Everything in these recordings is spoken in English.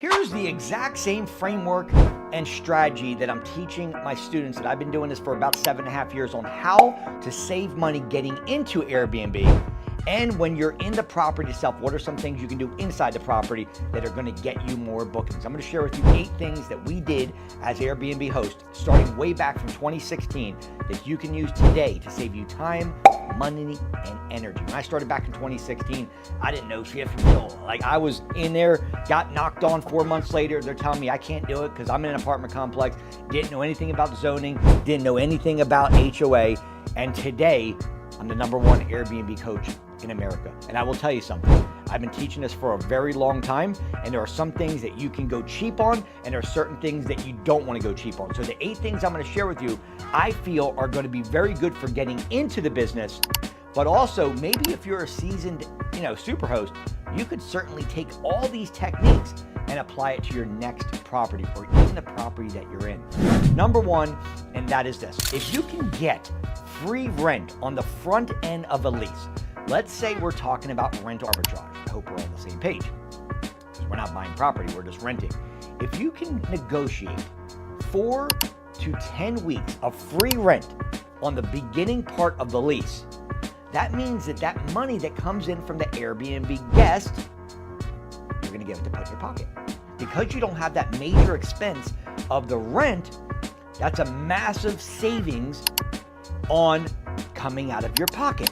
Here's the exact same framework and strategy that I'm teaching my students, that I've been doing this for about 7.5 years, on how to save money getting into Airbnb. And when you're in the property itself, what are some things you can do inside the property that are going to get you more bookings? I'm going to share with you 8 things that we did as Airbnb hosts, starting way back from 2016, that you can use today to save you time, money, and energy. When I started back in 2016, I didn't know shit from soul. Like, I was in there, got knocked on 4 months later. They're telling me I can't do it because I'm in an apartment complex, didn't know anything about zoning, didn't know anything about HOA. And today, I'm the #1 Airbnb coach in America. And I will tell you something. I've been teaching this for a very long time, and there are some things that you can go cheap on, and there are certain things that you don't want to go cheap on. So the 8 things I'm going to share with you, I feel are going to be very good for getting into the business, but also maybe if you're a seasoned, superhost, you could certainly take all these techniques and apply it to your next property, or even the property that you're in. #1, and that is this. If you can get free rent on the front end of a lease, let's say we're talking about rent arbitrage. I hope we're on the same page, because we're not buying property, we're just renting. If you can negotiate 4 to 10 weeks of free rent on the beginning part of the lease, that means that money that comes in from the Airbnb guest, you're going to give it to put in your pocket. Because you don't have that major expense of the rent, that's a massive savings on coming out of your pocket.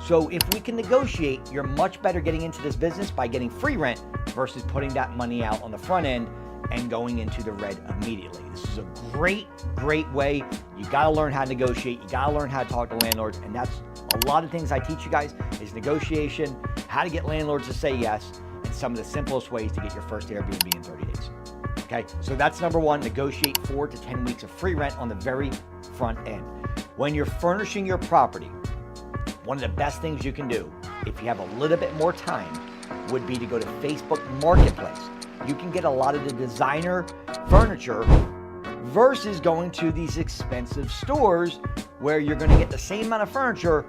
So if we can negotiate, you're much better getting into this business by getting free rent versus putting that money out on the front end and going into the red immediately. This is a great way. You got to learn how to negotiate. You got to learn how to talk to landlords. And that's a lot of things I teach you guys, is negotiation, how to get landlords to say yes, and some of the simplest ways to get your first Airbnb in 30 days. Okay, so that's #1, negotiate 4 to 10 weeks of free rent on the very front end. When you're furnishing your property, one of the best things you can do, if you have a little bit more time, would be to go to Facebook Marketplace. You can get a lot of the designer furniture versus going to these expensive stores where you're going to get the same amount of furniture,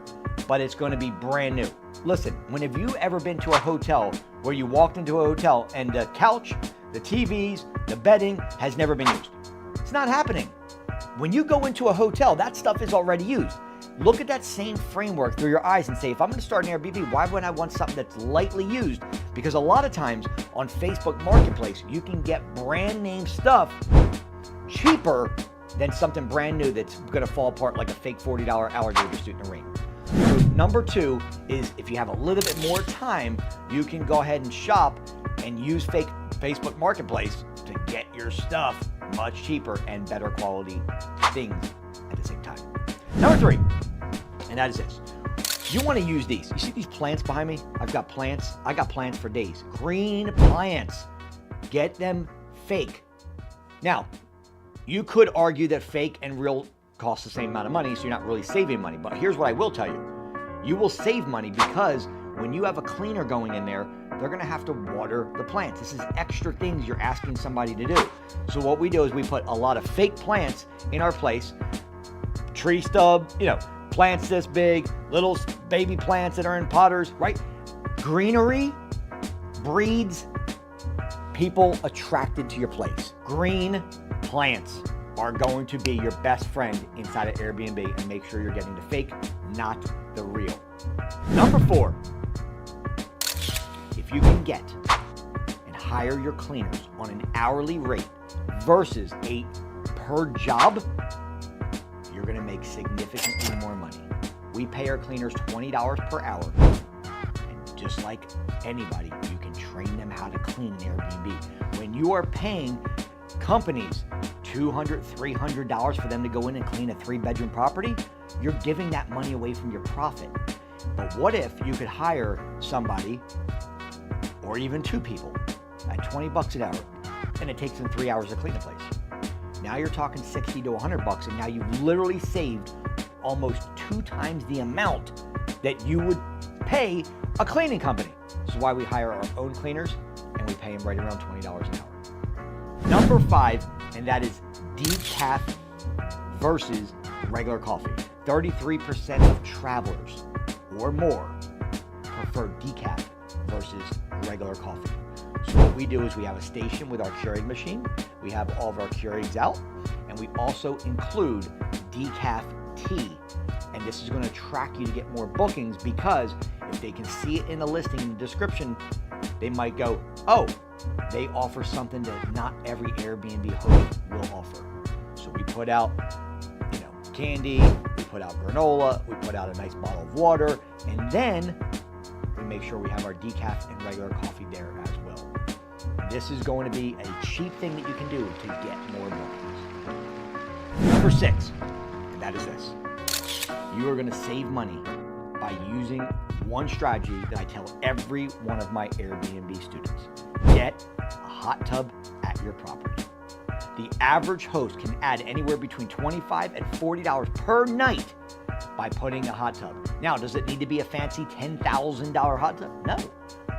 but it's going to be brand new. Listen, when have you ever been to a hotel where you walked into a hotel and the couch, the TVs, the bedding has never been used? It's not happening. When you go into a hotel, that stuff is already used. Look at that same framework through your eyes and say, if I'm going to start an Airbnb, why would I want something that's lightly used? Because a lot of times on Facebook Marketplace, you can get brand name stuff cheaper than something brand new that's going to fall apart like a fake $40 alligator suit in the rain. So #2 is, if you have a little bit more time, you can go ahead and shop and use Facebook Marketplace to get your stuff much cheaper and better quality things at the same time. #3, and that is this. You want to use these. You see these plants behind me? I've got plants. I got plants for days. Green plants. Get them fake. Now, you could argue that fake and real cost the same amount of money, so you're not really saving money. But here's what I will tell you. You will save money because when you have a cleaner going in there, they're going to have to water the plants. This is extra things you're asking somebody to do. So what we do is we put a lot of fake plants in our place. Tree stub, plants this big, little baby plants that are in potters, right? Greenery breeds people attracted to your place. Green plants are going to be your best friend inside of Airbnb, and make sure you're getting the fake, not the real. #4, if you can get and hire your cleaners on an hourly rate versus a per job, you're going to make significantly more money. We pay our cleaners $20 per hour. And just like anybody, you can train them how to clean an Airbnb. When you are paying companies $200, $300 for them to go in and clean a 3-bedroom property, you're giving that money away from your profit. But what if you could hire somebody, or even 2 people, at $20 an hour, and it takes them 3 hours to clean the place? Now you're talking $60 to $100, and now you've literally saved almost 2 times the amount that you would pay a cleaning company. This is why we hire our own cleaners, and we pay them right around $20 an hour. #5, and that is decaf versus regular coffee. 33% of travelers or more prefer decaf versus regular coffee. So what we do is we have a station with our Keurig machine. We have all of our Keurigs out, and we also include decaf tea. And this is going to attract you to get more bookings, because if they can see it in the listing, in the description, they might go, oh, they offer something that not every Airbnb host will offer. So we put out, candy, we put out granola, we put out a nice bottle of water, and then we make sure we have our decaf and regular coffee there as well. This is going to be a cheap thing that you can do to get more bookings. Number 6, and that is this. You are going to save money by using one strategy that I tell every one of my Airbnb students. Get a hot tub at your property. The average host can add anywhere between $25 and $40 per night by putting a hot tub. Now, does it need to be a fancy $10,000 hot tub? No.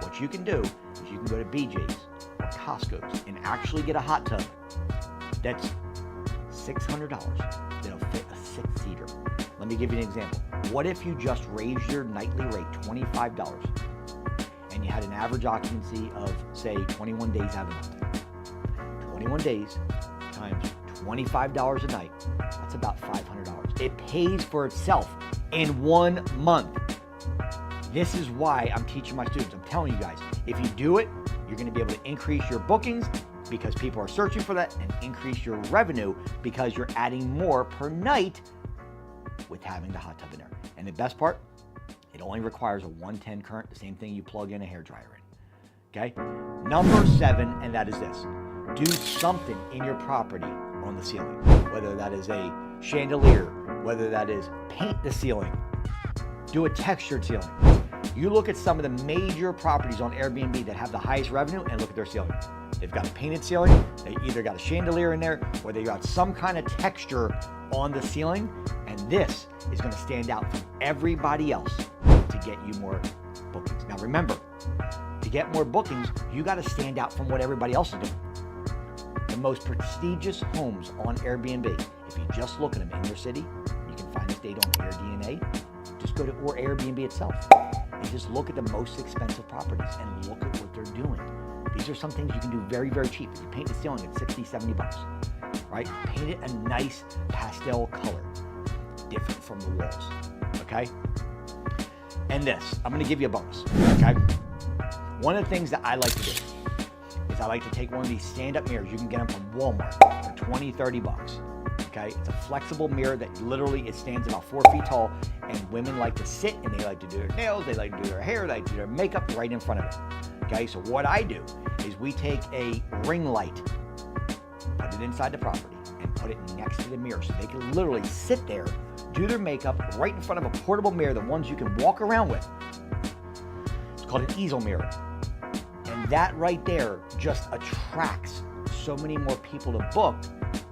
What you can do is you can go to BJ's or Costco's and actually get a hot tub that's $600 that'll fit a 6-seater. Let me give you an example. What if you just raised your nightly rate $25 and you had an average occupancy of, say, 21 days out of the month? 21 days times $25 a night, that's about $500. It pays for itself in 1 month. This is why I'm teaching my students. I'm telling you guys, if you do it, you're going to be able to increase your bookings because people are searching for that, and increase your revenue because you're adding more per night with having the hot tub in there. And the best part, it only requires a 110 current, the same thing you plug in a hairdryer in. Okay? Number 7, and that is this. Do something in your property on the ceiling, whether that is a chandelier, whether that is paint the ceiling, do a textured ceiling. You look at some of the major properties on Airbnb that have the highest revenue and look at their ceiling. They've got a painted ceiling, they either got a chandelier in there, or they got some kind of texture on the ceiling, and this is going to stand out from everybody else to get you more bookings. Now remember, to get more bookings, you got to stand out from what everybody else is doing. The most prestigious homes on Airbnb, if you just look at them in your city, you can find this data on AirDNA, just go to or Airbnb itself and just look at the most expensive properties and look at what they're doing. These are some things you can do very, very cheap. If you paint the ceiling at 60, 70 bucks, right? Paint it a nice pastel color, different from the walls, okay? And this, I'm gonna give you a bonus, okay? One of the things that I like to do is I like to take one of these stand-up mirrors. You can get them from Walmart for 20, 30 bucks, okay? It's a flexible mirror that literally, it stands about 4 feet tall, and women like to sit and they like to do their nails, they like to do their hair, they like to do their makeup right in front of it, okay? So what I do is we take a ring light, put it inside the property, and put it next to the mirror so they can literally sit there, do their makeup right in front of a portable mirror, the ones you can walk around with. It's called an easel mirror. And that right there just attracts so many more people to book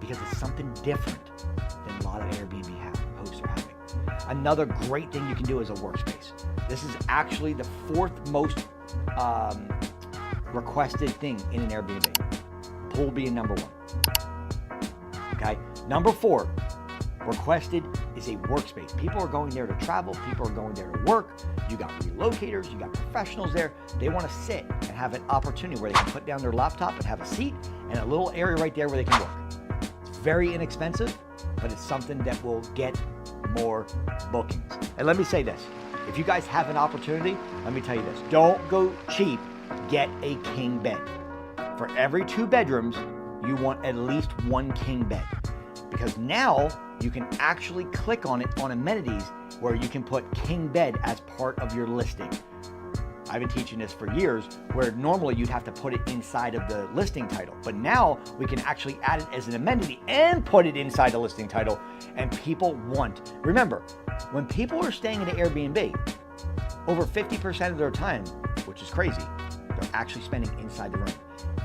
because it's something different than a lot of Airbnb hosts are having. Another great thing you can do is a workspace. This is actually the 4th most requested thing in an Airbnb. Pool being number 1. Okay. Number 4 requested is a workspace. People are going there to travel. People are going there to work. You got relocators. You got professionals there. They want to sit and have an opportunity where they can put down their laptop and have a seat and a little area right there where they can work. It's very inexpensive, but it's something that will get more bookings. And let me say this. If you guys have an opportunity, let me tell you this. Don't go cheap. Get a king bed. For every 2 bedrooms, you want at least 1 king bed. Because now you can actually click on it on amenities where you can put king bed as part of your listing. I've been teaching this for years, where normally you'd have to put it inside of the listing title. But now we can actually add it as an amenity and put it inside the listing title, and people want. Remember, when people are staying in an Airbnb, over 50% of their time, which is crazy, they're actually spending inside the room.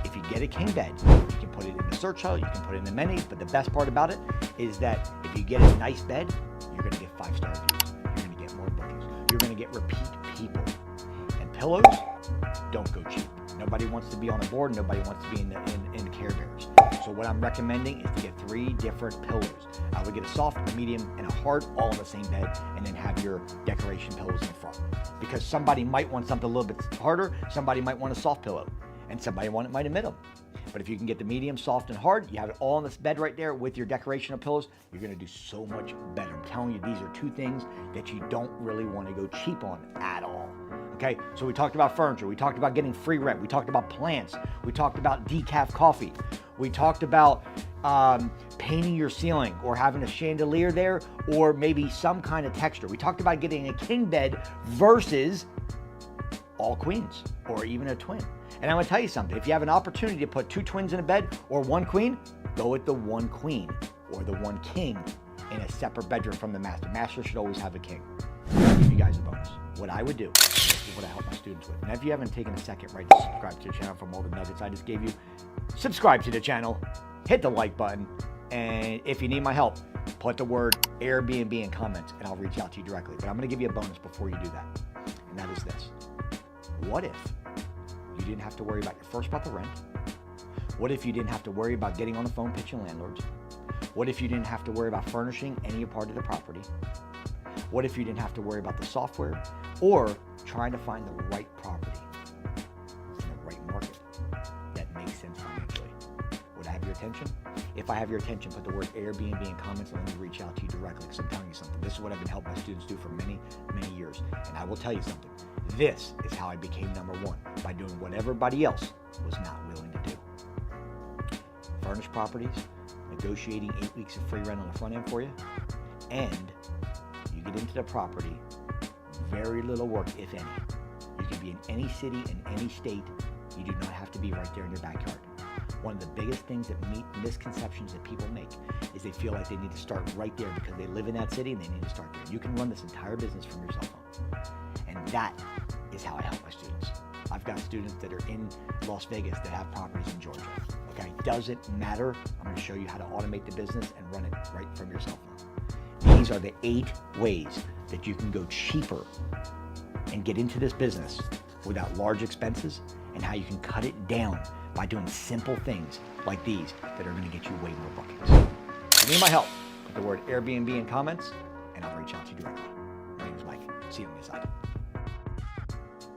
If you get a king bed, you can put it in the search hub, you can put it in amenities, but the best part about it is that if you get a nice bed, you're gonna get 5-star reviews. You're gonna get more bookings. You're gonna get repeat people. And pillows, don't go cheap. Nobody wants to be on a board, nobody wants to be in the Care Bears. So what I'm recommending is to get 3 different pillows. I would get a soft, a medium, and a hard, all in the same bed, and then have your decoration pillows in front. Because somebody might want something a little bit harder, somebody might want a soft pillow. and somebody might admit them. But if you can get the medium, soft, and hard, you have it all on this bed right there with your decoration of pillows, you're gonna do so much better. I'm telling you, these are two things that you don't really wanna go cheap on at all. Okay, so we talked about furniture, we talked about getting free rent, we talked about plants, we talked about decaf coffee, we talked about painting your ceiling or having a chandelier there or maybe some kind of texture. We talked about getting a king bed versus all queens or even a twin. And I'm gonna tell you something, if you have an opportunity to put 2 twins in a bed or 1 queen, go with the 1 queen or the 1 king in a separate bedroom from the master. Master should always have a king. I'll give you guys a bonus. What I would do, this is what I help my students with. And if you haven't taken a second right to subscribe to the channel from all the nuggets I just gave you, subscribe to the channel, hit the like button, and if you need my help, put the word Airbnb in comments and I'll reach out to you directly. But I'm gonna give you a bonus before you do that. And that is this. What if you didn't have to worry about the rent? What if you didn't have to worry about getting on the phone pitching landlords? What if you didn't have to worry about furnishing any part of the property? What if you didn't have to worry about the software or trying to find the right property in the right market that makes sense financially? Would I have your attention? If I have your attention, put the word Airbnb in comments and let me reach out to you directly because I'm telling you something. This is what I've been helping my students do for many, many years. And I will tell you something. This is how I became #1, by doing what everybody else was not willing to do. Furnished properties, negotiating 8 weeks of free rent on the front end for you, and you get into the property, very little work, if any. You can be in any city, in any state. You do not have to be right there in your backyard. One of the biggest things that misconceptions that people make is they feel like they need to start right there because they live in that city and they need to start there. You can run this entire business from your cell phone. And that is how I help my students. I've got students that are in Las Vegas that have properties in Georgia. Okay, doesn't matter. I'm going to show you how to automate the business and run it right from your cell phone. These are the 8 ways that you can go cheaper and get into this business without large expenses, and how you can cut it down by doing simple things like these that are going to get you way more bookings. If you need my help, put the word Airbnb in comments and I'll reach out to you directly. My name is Mike. See you on the inside.